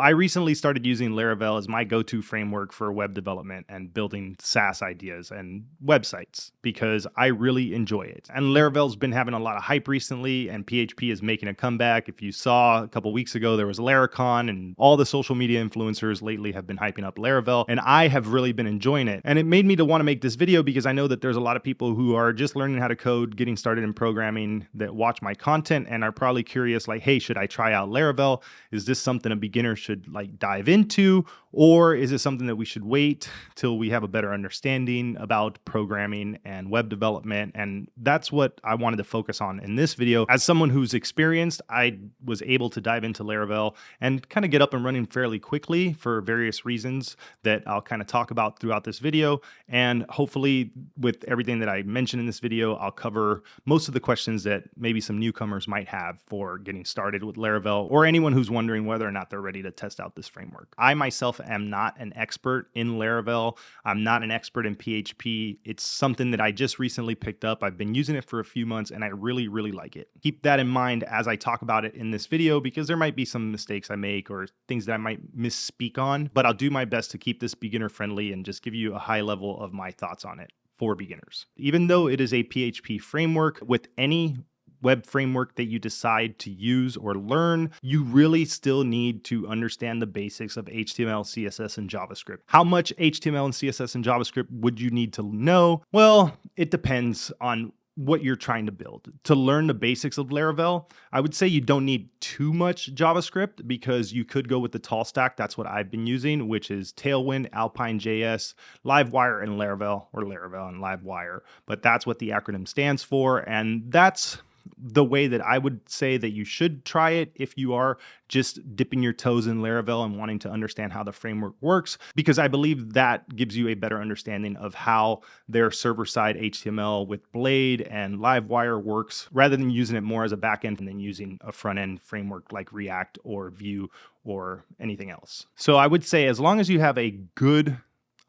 I recently started using Laravel as my go-to framework for web development and building SaaS ideas and websites because I really enjoy it. And Laravel's been having a lot of hype recently, and PHP is making a comeback. If you saw a couple weeks ago, there was Laracon, and all the social media influencers lately have been hyping up Laravel, and I have really been enjoying it. And it made me to want to make this video because I know that there's a lot of people who are just learning how to code, getting started in programming, that watch my content and are probably curious, like, hey, should I try out Laravel? Is this something a beginner should like dive into, or is it something that we should wait till we have a better understanding about programming and web development? And that's what I wanted to focus on in this video. As someone who's experienced, I was able to dive into Laravel and kind of get up and running fairly quickly for various reasons that I'll kind of talk about throughout this video. And hopefully with everything that I mentioned in this video, I'll cover most of the questions that maybe some newcomers might have for getting started with Laravel, or anyone who's wondering whether or not they're ready to test out this framework. I myself am not an expert in Laravel. I'm not an expert in PHP. It's something that I just recently picked up. I've been using it for a few months and I really, really like it. Keep that in mind as I talk about it in this video, because there might be some mistakes I make or things that I might misspeak on, but I'll do my best to keep this beginner friendly and just give you a high level of my thoughts on it for beginners. Even though it is a PHP framework, with any web framework that you decide to use or learn, you really still need to understand the basics of HTML, CSS, and JavaScript. How much HTML and CSS and JavaScript would you need to know? Well, it depends on what you're trying to build. To learn the basics of Laravel, I would say you don't need too much JavaScript, because you could go with the tall stack. That's what I've been using, which is Tailwind, Alpine.js, Livewire, and Laravel, or Laravel and Livewire. But that's what the acronym stands for, and that's the way that I would say that you should try it if you are just dipping your toes in Laravel and wanting to understand how the framework works, because I believe that gives you a better understanding of how their server-side HTML with Blade and Livewire works, rather than using it more as a backend and then using a front-end framework like React or Vue or anything else. So I would say as long as you have a good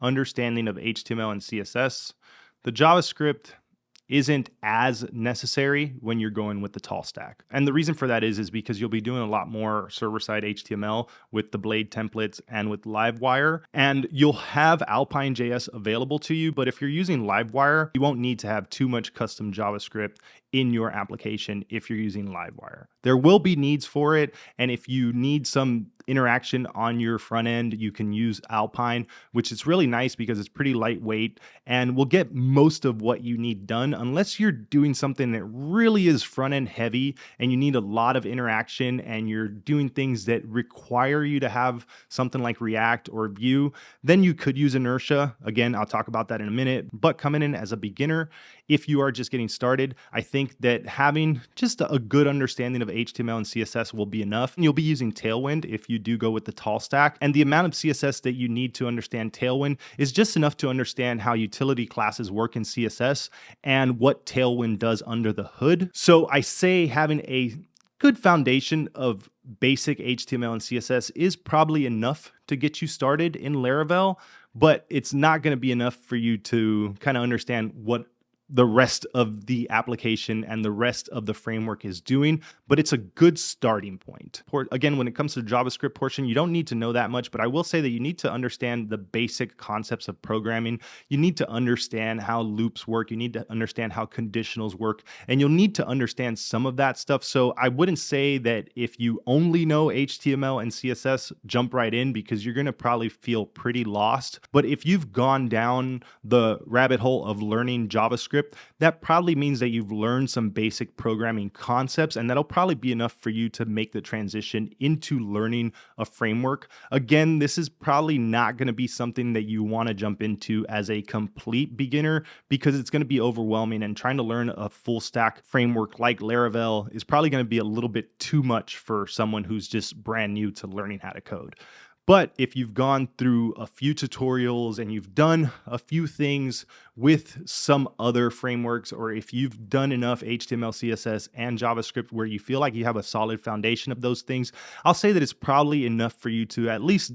understanding of HTML and CSS, the JavaScript isn't as necessary when you're going with the tall stack. And the reason for that is because you'll be doing a lot more server-side HTML with the Blade templates and with Livewire, and you'll have Alpine.js available to you. But if you're using Livewire, you won't need to have too much custom JavaScript in your application if you're using Livewire. There will be needs for it, and if you need some interaction on your front end, you can use Alpine, which is really nice because it's pretty lightweight and will get most of what you need done, unless you're doing something that really is front end heavy and you need a lot of interaction and you're doing things that require you to have something like React or Vue. Then you could use Inertia. Again, I'll talk about that in a minute. But coming in as a beginner, if you are just getting started, I think that having just a good understanding of HTML and CSS will be enough. And you'll be using Tailwind if you do go with the tall stack. And the amount of CSS that you need to understand Tailwind is just enough to understand how utility classes work in CSS and what Tailwind does under the hood. So I say having a good foundation of basic HTML and CSS is probably enough to get you started in Laravel, but it's not going to be enough for you to kind of understand what the rest of the application and the rest of the framework is doing, but it's a good starting point. Again, when it comes to the JavaScript portion, you don't need to know that much, but I will say that you need to understand the basic concepts of programming. You need to understand how loops work. You need to understand how conditionals work, and you'll need to understand some of that stuff. So I wouldn't say that if you only know HTML and CSS, jump right in, because you're going to probably feel pretty lost. But if you've gone down the rabbit hole of learning JavaScript, that probably means that you've learned some basic programming concepts, and that'll probably be enough for you to make the transition into learning a framework. Again, this is probably not going to be something that you want to jump into as a complete beginner, because it's going to be overwhelming, and trying to learn a full stack framework like Laravel is probably going to be a little bit too much for someone who's just brand new to learning how to code. But if you've gone through a few tutorials and you've done a few things with some other frameworks, or if you've done enough HTML, CSS, and JavaScript where you feel like you have a solid foundation of those things, I'll say that it's probably enough for you to at least,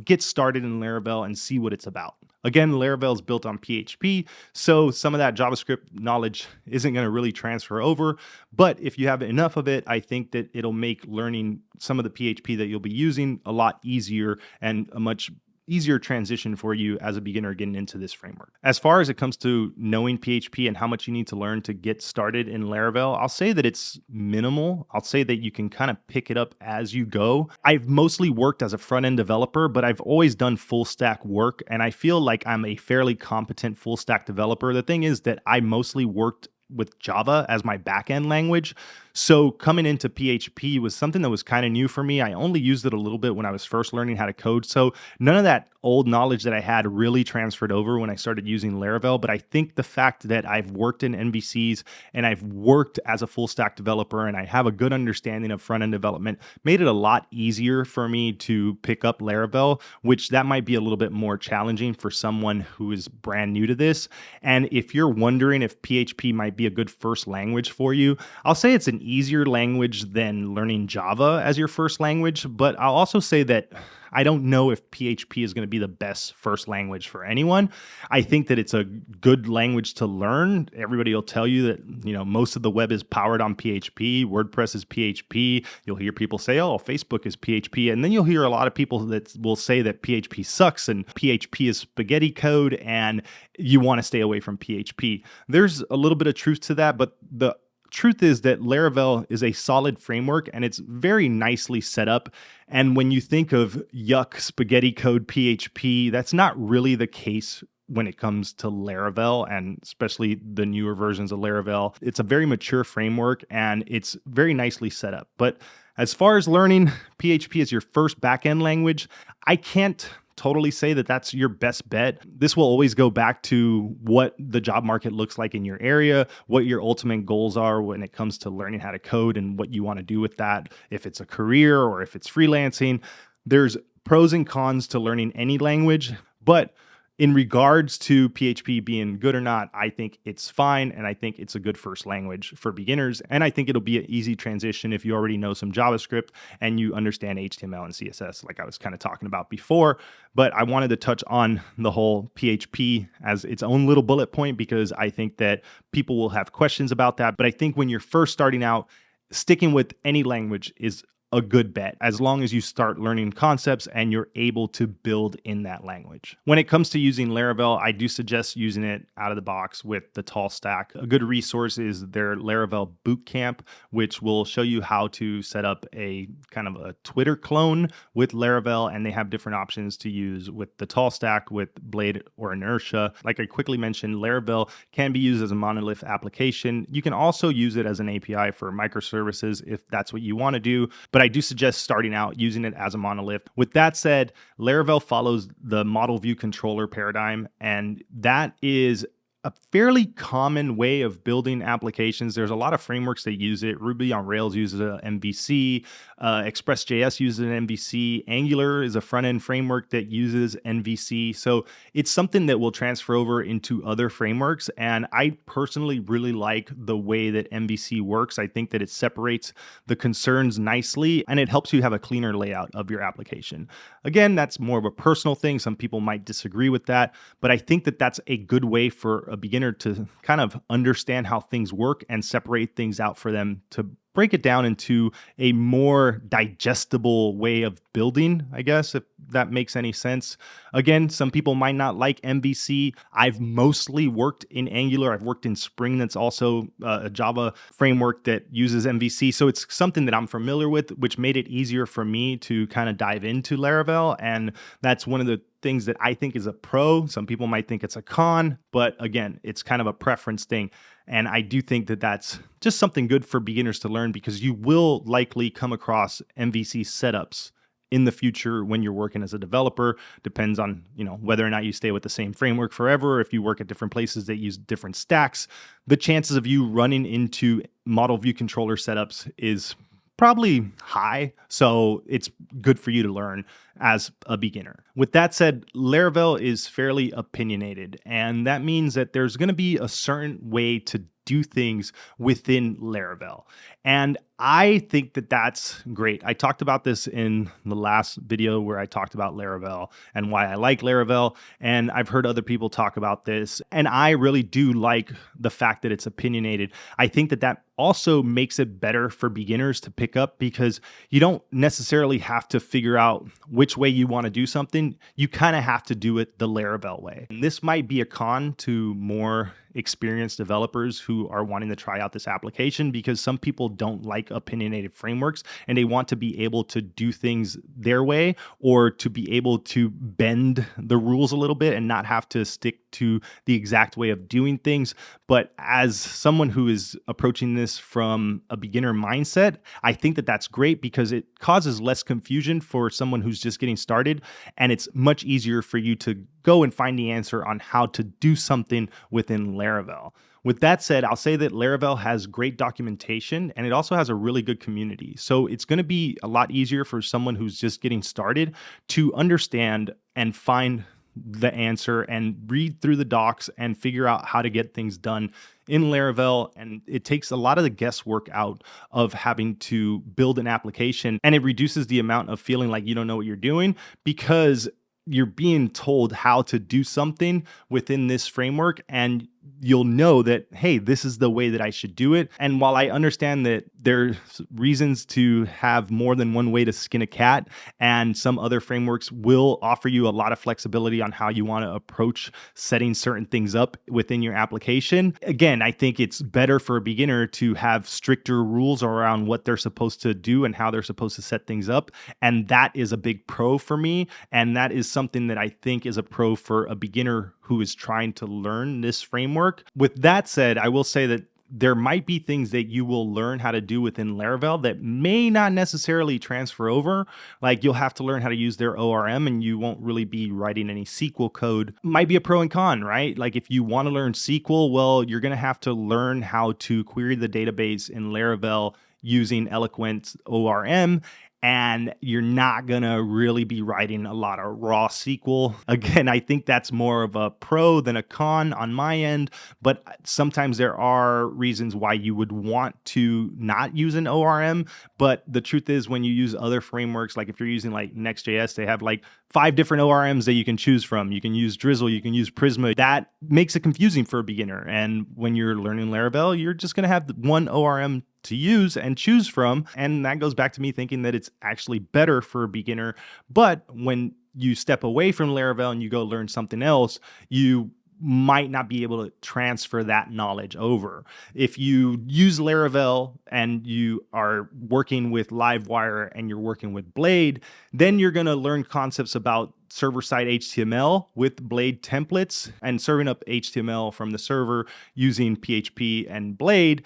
get started in Laravel and see what it's about. Again, Laravel is built on PHP, so some of that JavaScript knowledge isn't going to really transfer over. But if you have enough of it, I think that it'll make learning some of the PHP that you'll be using a lot easier and a much easier transition for you as a beginner getting into this framework. As far as it comes to knowing PHP and how much you need to learn to get started in Laravel, I'll say that it's minimal. I'll say that you can kind of pick it up as you go. I've mostly worked as a front-end developer, but I've always done full stack work, and I feel like I'm a fairly competent full stack developer. The thing is that I mostly worked with Java as my backend language. So coming into PHP was something that was kind of new for me. I only used it a little bit when I was first learning how to code. So none of that old knowledge that I had really transferred over when I started using Laravel. But I think the fact that I've worked in MVCs and I've worked as a full stack developer and I have a good understanding of front-end development made it a lot easier for me to pick up Laravel, which that might be a little bit more challenging for someone who is brand new to this. And if you're wondering if PHP might be a good first language for you, I'll say it's an easier language than learning Java as your first language, but I'll also say that I don't know if PHP is going to be the best first language for anyone. I think that it's a good language to learn. Everybody will tell you that, most of the web is powered on PHP. WordPress is PHP. You'll hear people say, oh, Facebook is PHP. And then you'll hear a lot of people that will say that PHP sucks and PHP is spaghetti code and you want to stay away from PHP. There's a little bit of truth to that, but the truth is that Laravel is a solid framework and it's very nicely set up. And when you think of yuck, spaghetti code PHP, that's not really the case when it comes to Laravel, and especially the newer versions of Laravel. It's a very mature framework and it's very nicely set up. But as far as learning PHP as your first backend language, I can't totally say that that's your best bet. This will always go back to what the job market looks like in your area, what your ultimate goals are when it comes to learning how to code and what you want to do with that, if it's a career or if it's freelancing. There's pros and cons to learning any language, but in regards to PHP being good or not, I think it's fine, and I think it's a good first language for beginners, and I think it'll be an easy transition if you already know some JavaScript and you understand HTML and CSS like I was kind of talking about before. But I wanted to touch on the whole PHP as its own little bullet point because I think that people will have questions about that. But I think when you're first starting out, sticking with any language is a good bet as long as you start learning concepts and you're able to build in that language. When it comes to using Laravel, I do suggest using it out of the box with the tall stack. A good resource is their Laravel Bootcamp, which will show you how to set up a kind of a Twitter clone with Laravel, and they have different options to use with the tall stack, with Blade or Inertia. Like I quickly mentioned, Laravel can be used as a monolith application. You can also use it as an API for microservices if that's what you want to do, but I do suggest starting out using it as a monolith. With that said, Laravel follows the model view controller paradigm, and that is a fairly common way of building applications. There's a lot of frameworks that use it. Ruby on Rails uses an MVC. Express.js uses an MVC. Angular is a front-end framework that uses MVC. So it's something that will transfer over into other frameworks. And I personally really like the way that MVC works. I think that it separates the concerns nicely and it helps you have a cleaner layout of your application. Again, that's more of a personal thing. Some people might disagree with that, but I think that that's a good way for a beginner to kind of understand how things work and separate things out for them to break it down into a more digestible way of building, I guess, if that makes any sense. Again, some people might not like MVC. I've mostly worked in Angular. I've worked in Spring. That's also a Java framework that uses MVC. So it's something that I'm familiar with, which made it easier for me to kind of dive into Laravel. And that's one of the things that I think is a pro. Some people might think it's a con, but again, it's kind of a preference thing. And I do think that that's just something good for beginners to learn because you will likely come across MVC setups in the future when you're working as a developer. Depends on, whether or not you stay with the same framework forever. If you work at different places that use different stacks, the chances of you running into model view controller setups is probably high, so it's good for you to learn as a beginner. With that said, Laravel is fairly opinionated, and that means that there's going to be a certain way to do things within Laravel. And I think that that's great. I talked about this in the last video where I talked about Laravel and why I like Laravel. And I've heard other people talk about this. And I really do like the fact that it's opinionated. I think that that also makes it better for beginners to pick up because you don't necessarily have to figure out which way you want to do something. You kind of have to do it the Laravel way. And this might be a con to more experienced developers who are wanting to try out this application because some people don't like opinionated frameworks and they want to be able to do things their way or to be able to bend the rules a little bit and not have to stick to the exact way of doing things. But as someone who is approaching this from a beginner mindset, I think that that's great because it causes less confusion for someone who's just getting started. And it's much easier for you to go and find the answer on how to do something within Laravel. With that said, I'll say that Laravel has great documentation and it also has a really good community. So it's going to be a lot easier for someone who's just getting started to understand and find the answer and read through the docs and figure out how to get things done in Laravel. And it takes a lot of the guesswork out of having to build an application, and it reduces the amount of feeling like you don't know what you're doing because you're being told how to do something within this framework and you'll know that, hey, this is the way that I should do it. And while I understand that there's reasons to have more than one way to skin a cat, and some other frameworks will offer you a lot of flexibility on how you want to approach setting certain things up within your application. Again, I think it's better for a beginner to have stricter rules around what they're supposed to do and how they're supposed to set things up. And that is a big pro for me. And that is something that I think is a pro for a beginner who is trying to learn this framework. With that said, I will say that there might be things that you will learn how to do within Laravel that may not necessarily transfer over. Like you'll have to learn how to use their ORM and you won't really be writing any SQL code. Might be a pro and con, right? Like if you want to learn SQL, well, you're going to have to learn how to query the database in Laravel using Eloquent ORM. And you're not going to really be writing a lot of raw SQL. Again, I think that's more of a pro than a con on my end, but sometimes there are reasons why you would want to not use an ORM. But the truth is when you use other frameworks, like if you're using like Next.js, they have like 5 different ORMs that you can choose from. You can use Drizzle, you can use Prisma. That makes it confusing for a beginner. And when you're learning Laravel, you're just going to have one ORM to use and choose from. And that goes back to me thinking that it's actually better for a beginner. But when you step away from Laravel and you go learn something else, you might not be able to transfer that knowledge over. If you use Laravel and you are working with Livewire and you're working with Blade, then you're going to learn concepts about server-side HTML with Blade templates and serving up HTML from the server using PHP and Blade,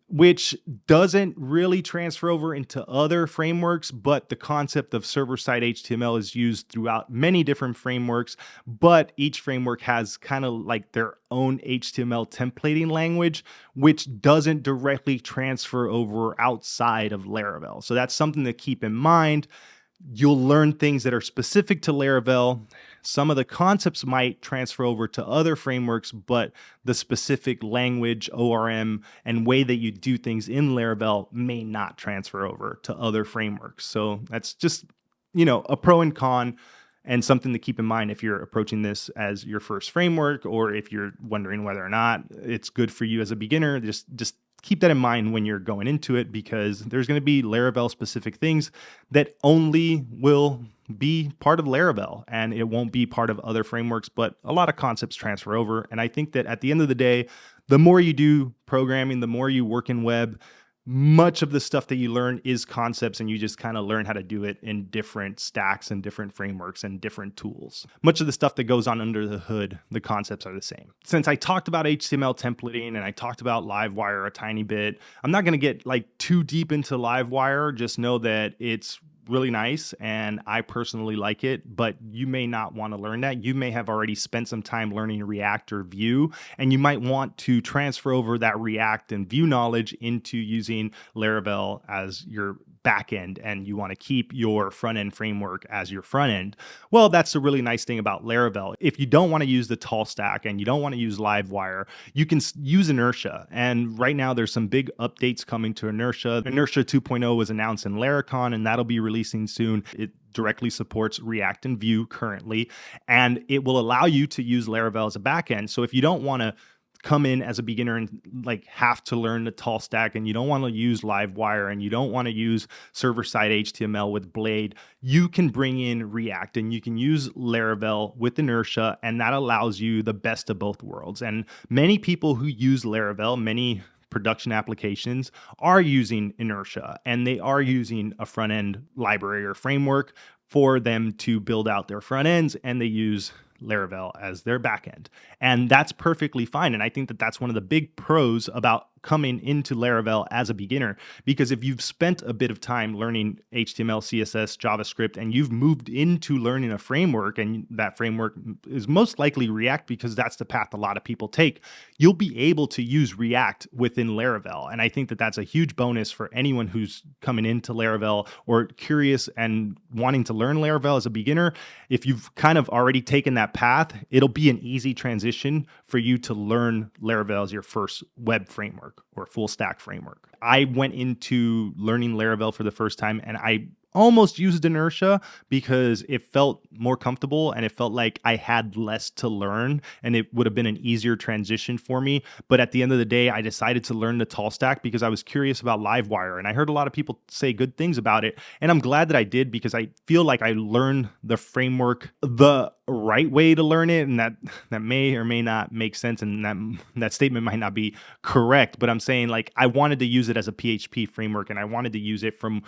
which doesn't really transfer over into other frameworks, but the concept of server-side HTML is used throughout many different frameworks, but each framework has kind of like their own HTML templating language, which doesn't directly transfer over outside of Laravel. So that's something to keep in mind. You'll learn things that are specific to Laravel. Some of the concepts might transfer over to other frameworks, but the specific language, ORM, and way that you do things in Laravel may not transfer over to other frameworks. So that's just, a pro and con and something to keep in mind if you're approaching this as your first framework, or if you're wondering whether or not it's good for you as a beginner. Just keep that in mind when you're going into it, because there's going to be Laravel specific things that only will be part of Laravel and it won't be part of other frameworks, but a lot of concepts transfer over. And I think that at the end of the day, the more you do programming, the more you work in web, much of the stuff that you learn is concepts, and you just kind of learn how to do it in different stacks and different frameworks and different tools. Much of the stuff that goes on under the hood, the concepts are the same. Since I talked about HTML templating and I talked about Livewire a tiny bit, I'm not going to get like too deep into Livewire. Just know that it's really nice and I personally like it, but you may not want to learn that. You may have already spent some time learning React or Vue, and you might want to transfer over that React and Vue knowledge into using Laravel as your back end and you want to keep your front end framework as your front end. Well, that's the really nice thing about Laravel. If you don't want to use the tall stack and you don't want to use Livewire, you can use Inertia. And right now there's some big updates coming to Inertia. Inertia 2.0 was announced in Laracon, and that'll be releasing soon. It directly supports React and Vue currently, and it will allow you to use Laravel as a backend. So if you don't want to come in as a beginner and like have to learn the tall stack, and you don't want to use Livewire, and you don't want to use server-side HTML with Blade, you can bring in React and you can use Laravel with Inertia, and that allows you the best of both worlds. And many people who use Laravel, many production applications, are using Inertia, and they are using a front-end library or framework for them to build out their front ends, and they use Laravel as their backend. And that's perfectly fine. And I think that that's one of the big pros about coming into Laravel as a beginner, because if you've spent a bit of time learning HTML, CSS, JavaScript, and you've moved into learning a framework, and that framework is most likely React because that's the path a lot of people take, you'll be able to use React within Laravel. And I think that that's a huge bonus for anyone who's coming into Laravel or curious and wanting to learn Laravel as a beginner. If you've kind of already taken that path, it'll be an easy transition for you to learn Laravel as your first web framework or full stack framework. I went into learning Laravel for the first time, and I almost used Inertia because it felt more comfortable and it felt like I had less to learn and it would have been an easier transition for me. But at the end of the day, I decided to learn the tall stack because I was curious about Livewire, and I heard a lot of people say good things about it. And I'm glad that I did, because I feel like I learned the framework the right way to learn it, and that may or may not make sense, and that statement might not be correct, but I'm saying like I wanted to use it as a PHP framework, and I wanted to use it from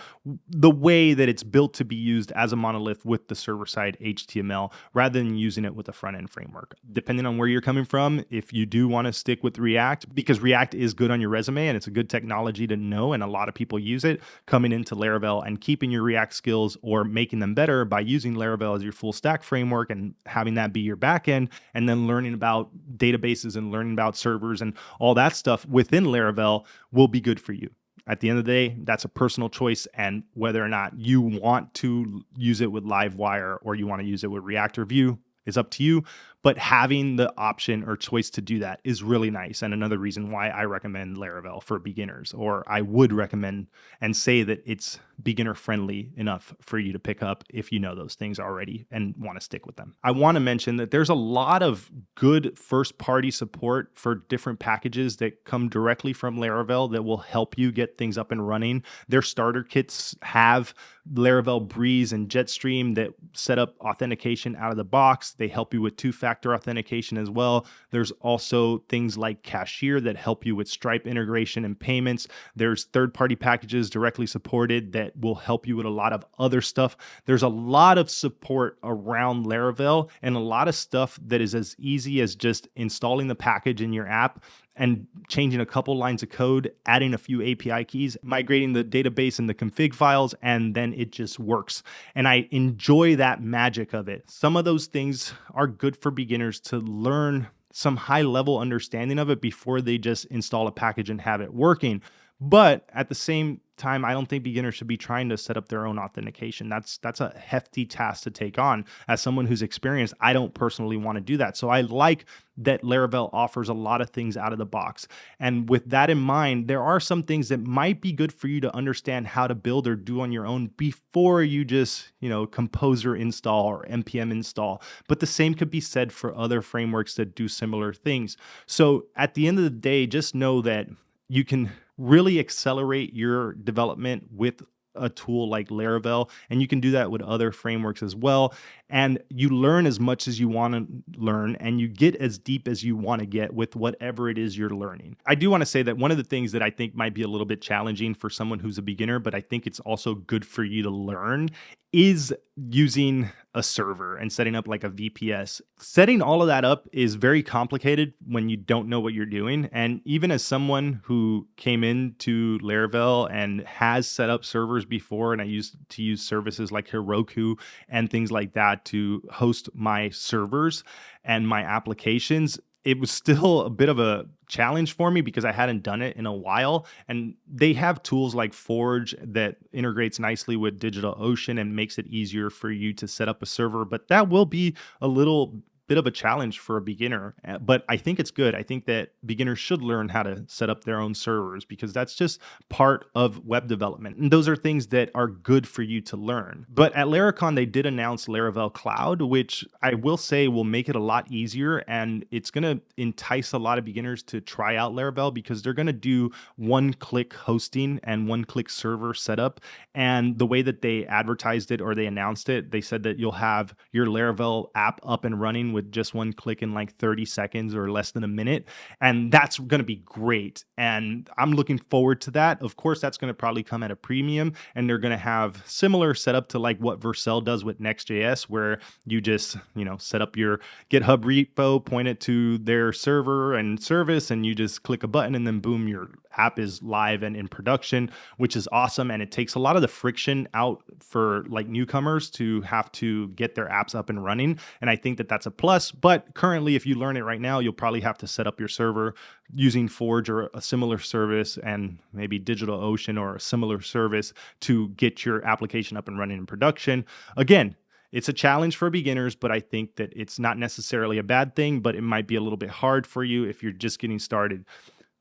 the way that it's built to be used as a monolith with the server-side HTML rather than using it with a front-end framework. Depending on where you're coming from, if you do want to stick with React, because React is good on your resume and it's a good technology to know and a lot of people use it, coming into Laravel and keeping your React skills or making them better by using Laravel as your full stack framework and having that be your backend, and then learning about databases and learning about servers and all that stuff within Laravel will be good for you. At the end of the day, that's a personal choice, and whether or not you want to use it with Livewire or you want to use it with React or Vue is up to you. But having the option or choice to do that is really nice, and another reason why I recommend Laravel for beginners, or I would recommend and say that it's beginner friendly enough for you to pick up if you know those things already and want to stick with them. I want to mention that there's a lot of good first-party support for different packages that come directly from Laravel that will help you get things up and running. Their starter kits have Laravel Breeze and Jetstream that set up authentication out of the box. They help you with two-factor authentication as well. There's also things like Cashier that help you with Stripe integration and payments. There's third-party packages directly supported that will help you with a lot of other stuff. There's a lot of support around Laravel, and a lot of stuff that is as easy as just installing the package in your app and changing a couple lines of code, adding a few API keys, migrating the database and the config files, and then it just works. And I enjoy that magic of it. Some of those things are good for beginners to learn some high-level understanding of it before they just install a package and have it working. But at the same time, I don't think beginners should be trying to set up their own authentication. That's a hefty task to take on. As someone who's experienced, I don't personally want to do that. So I like that Laravel offers a lot of things out of the box. And with that in mind, there are some things that might be good for you to understand how to build or do on your own before you just, composer install or npm install. But the same could be said for other frameworks that do similar things. So at the end of the day, just know that you can really accelerate your development with a tool like Laravel, and you can do that with other frameworks as well. And you learn as much as you want to learn, and you get as deep as you want to get with whatever it is you're learning. I do want to say that one of the things that I think might be a little bit challenging for someone who's a beginner, but I think it's also good for you to learn, is using a server and setting up like a VPS. Setting all of that up is very complicated when you don't know what you're doing. And even as someone who came into Laravel and has set up servers before, and I used to use services like Heroku and things like that to host my servers and my applications, it was still a bit of a challenge for me because I hadn't done it in a while. And they have tools like Forge that integrates nicely with DigitalOcean and makes it easier for you to set up a server. But that will be a little bit of a challenge for a beginner. But I think it's good. I think that beginners should learn how to set up their own servers because that's just part of web development. And those are things that are good for you to learn. But at Laracon, they did announce Laravel Cloud, which I will say will make it a lot easier. And it's going to entice a lot of beginners to try out Laravel because they're going to do one-click hosting and one-click server setup. And the way that they advertised it or they announced it, they said that you'll have your Laravel app up and running with just one click in like 30 seconds or less than a minute. And that's going to be great. And I'm looking forward to that. Of course, that's going to probably come at a premium, and they're going to have similar setup to like what Vercel does with Next.js, where you just, set up your GitHub repo, point it to their server and service, and you just click a button and then boom, your app is live and in production, which is awesome. And it takes a lot of the friction out for like newcomers to have to get their apps up and running. And I think that that's a plus. But currently, if you learn it right now, you'll probably have to set up your server using Forge or a similar service, and maybe DigitalOcean or a similar service to get your application up and running in production. Again, it's a challenge for beginners, but I think that it's not necessarily a bad thing, but it might be a little bit hard for you if you're just getting started.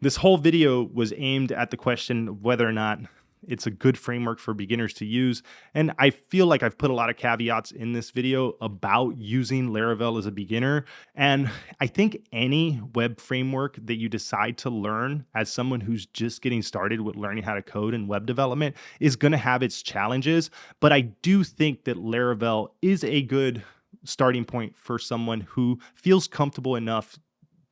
This whole video was aimed at the question of whether or not it's a good framework for beginners to use. And I feel like I've put a lot of caveats in this video about using Laravel as a beginner. And I think any web framework that you decide to learn as someone who's just getting started with learning how to code and web development is going to have its challenges. But I do think that Laravel is a good starting point for someone who feels comfortable enough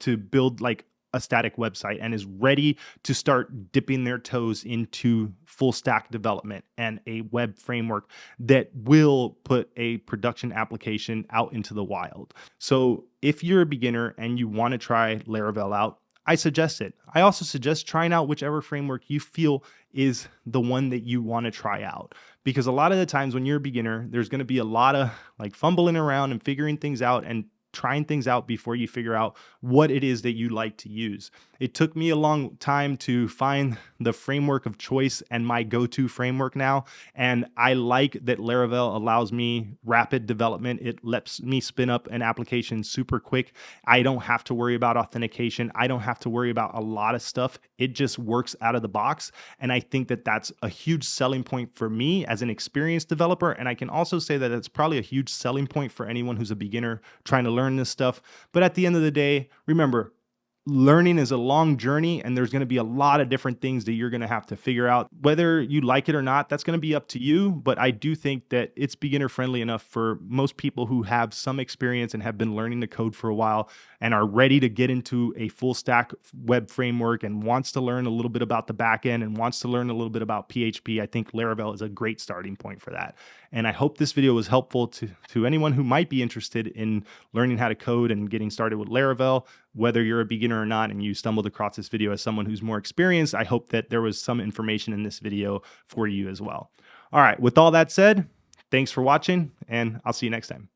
to build like a static website and is ready to start dipping their toes into full stack development and a web framework that will put a production application out into the wild. So if you're a beginner and you want to try Laravel out, I suggest it. I also suggest trying out whichever framework you feel is the one that you want to try out. Because a lot of the times when you're a beginner, there's going to be a lot of like fumbling around and figuring things out and trying things out before you figure out what it is that you like to use. It took me a long time to find the framework of choice and my go-to framework now. And I like that Laravel allows me rapid development. It lets me spin up an application super quick. I don't have to worry about authentication. I don't have to worry about a lot of stuff. It just works out of the box. And I think that that's a huge selling point for me as an experienced developer. And I can also say that it's probably a huge selling point for anyone who's a beginner trying to learn this stuff. But at the end of the day, remember, learning is a long journey, and there's going to be a lot of different things that you're going to have to figure out. Whether you like it or not, that's going to be up to you. But I do think that it's beginner friendly enough for most people who have some experience and have been learning to code for a while and are ready to get into a full stack web framework and wants to learn a little bit about the back end and wants to learn a little bit about PHP. I think Laravel is a great starting point for that. And I hope this video was helpful to anyone who might be interested in learning how to code and getting started with Laravel. Whether you're a beginner or not and you stumbled across this video as someone who's more experienced, I hope that there was some information in this video for you as well. All right, with all that said, thanks for watching, and I'll see you next time.